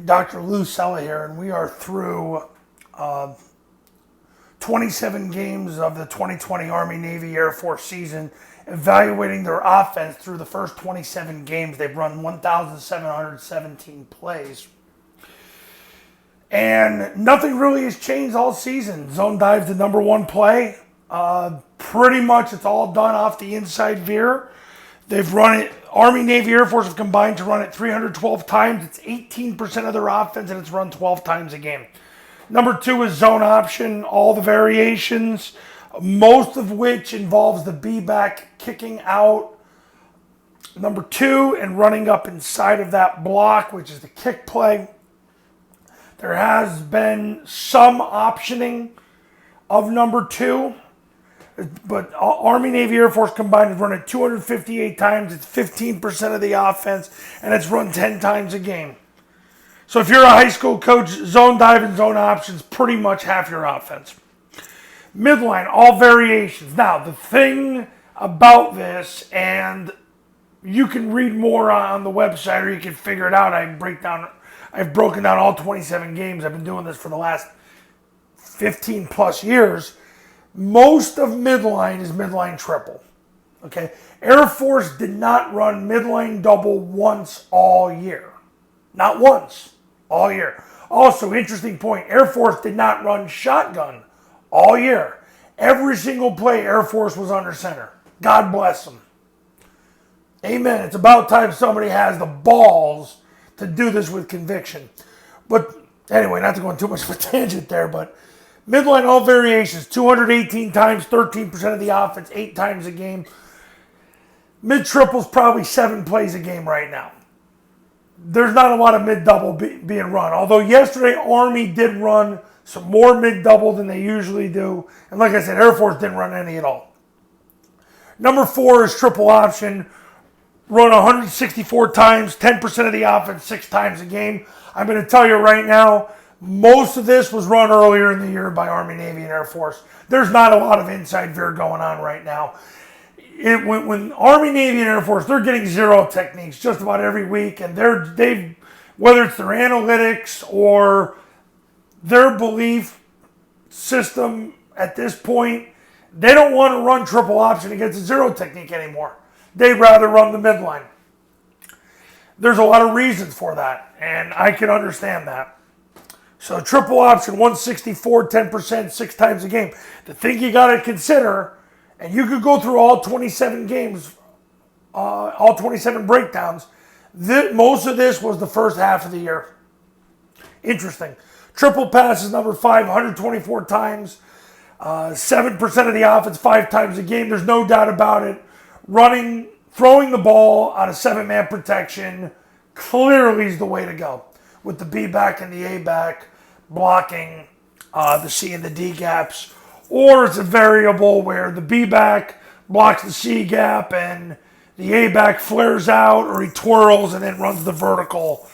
Dr. Lou Sella here, and we are through 27 games of the 2020 Army, Navy, Air Force season, evaluating their offense through the first 27 games. They've run 1,717 plays. And nothing really has changed all season. Zone dive's the number one play. Pretty much it's all done off the inside veer. They've run it, Army, Navy, Air Force have combined to run it 312 times. It's 18% of their offense, and it's run 12 times a game. Number two is zone option, all the variations, most of which involves the B-back kicking out. Number two, and running up inside of that block, which is the kick play. There has been some optioning of number two. But Army, Navy, Air Force combined have run it 258 times. It's 15% of the offense, and it's run 10 times a game. So if you're a high school coach, zone dive and zone options pretty much half your offense. Midline, all variations. Now, the thing about this, and you can read more on the website or you can figure it out. I've broken down all 27 games. I've been doing this for the last 15 plus years. Most of midline is midline triple. Okay, Air Force did not run midline double once all year. Not once all year. Also, interesting point, Air Force did not run shotgun all year. Every single play Air Force was under center. God bless them. Amen. It's about time somebody has the balls to do this with conviction. But anyway, not to go on too much of a tangent there, but midline, all variations, 218 times, 13% of the offense, 8 times a game. Mid-triple's probably 7 plays a game right now. There's not a lot of mid-double being run. Although yesterday, Army did run some more mid-double than they usually do. And like I said, Air Force didn't run any at all. Number 4 is triple option. Run 164 times, 10% of the offense, 6 times a game. I'm going to tell you right now, most of this was run earlier in the year by Army, Navy, and Air Force. There's not a lot of inside veer going on right now. When Army, Navy, and Air Force, they're getting zero techniques just about every week, and they've whether it's their analytics or their belief system at this point, they don't want to run triple option against a zero technique anymore. They'd rather run the midline. There's a lot of reasons for that, and I can understand that. So triple option, 164, 10%, 6 times a game. The thing you got to consider, and you could go through all 27 games, all 27 breakdowns. Most of this was the first half of the year. Interesting. Triple pass is number 5, 124 times. 7% of the offense, 5 times a game. There's no doubt about it. Throwing the ball out of 7-man protection clearly is the way to go. With the B-back and the A-back blocking the C and the D gaps. Or it's a variable where the B-back blocks the C gap and the A-back flares out, or he twirls and then runs the vertical.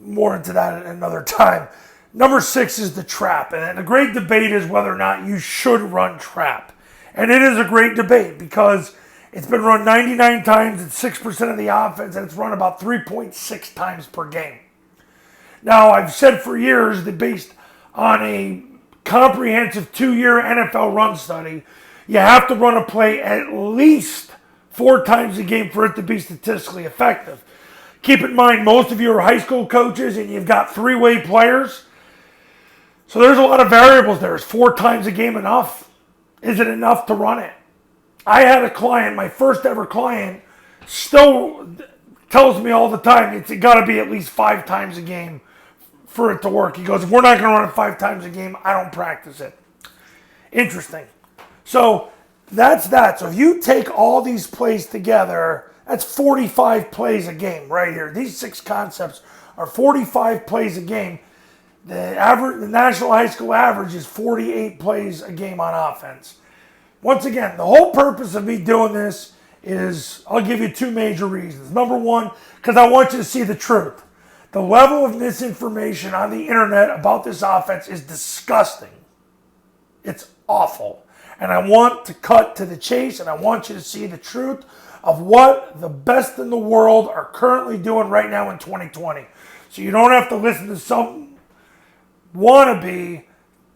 More into that at another time. Number 6 is the trap. And the great debate is whether or not you should run trap. And it is a great debate because it's been run 99 times, it's 6% of the offense, and it's run about 3.6 times per game. Now, I've said for years that based on a comprehensive 2-year NFL run study, you have to run a play at least 4 times a game for it to be statistically effective. Keep in mind, most of you are high school coaches and you've got 3-way players. So there's a lot of variables there. Is 4 times a game enough? Is it enough to run it? I had a client, my first ever client, still tells me all the time, it's got to be at least 5 times a game for it to work. He goes, if we're not going to run it 5 times a game, I don't practice it. Interesting. So that's that. So if you take all these plays together, that's 45 plays a game right here. These 6 concepts are 45 plays a game. The national high school average is 48 plays a game on offense. Once again, the whole purpose of me doing this is, I'll give you 2 major reasons. Number 1, because I want you to see the truth. The level of misinformation on the internet about this offense is disgusting. It's awful. And I want to cut to the chase, and I want you to see the truth of what the best in the world are currently doing right now in 2020. So you don't have to listen to some wannabe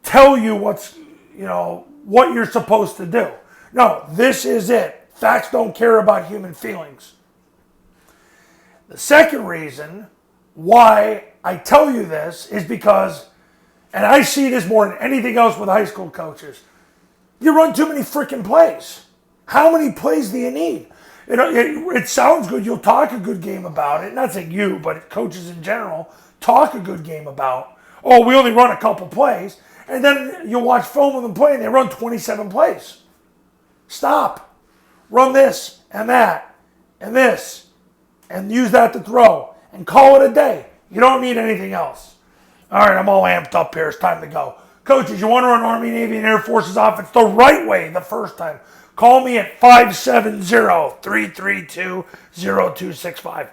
tell you what you're supposed to do. No, this is it. Facts don't care about human feelings. The second reason why I tell you this is because, and I see this more than anything else with high school coaches, you run too many freaking plays. How many plays do you need? It sounds good. You'll talk a good game about it. Not saying you, but coaches in general talk a good game about, oh, we only run a couple plays. And then you watch film of them play and they run 27 plays. Stop. Run this and that and this and use that to throw and call it a day. You don't need anything else. All right, I'm all amped up here. It's time to go. Coaches, you want to run Army, Navy, and Air Force's offense the right way the first time. Call me at 570-332-0265.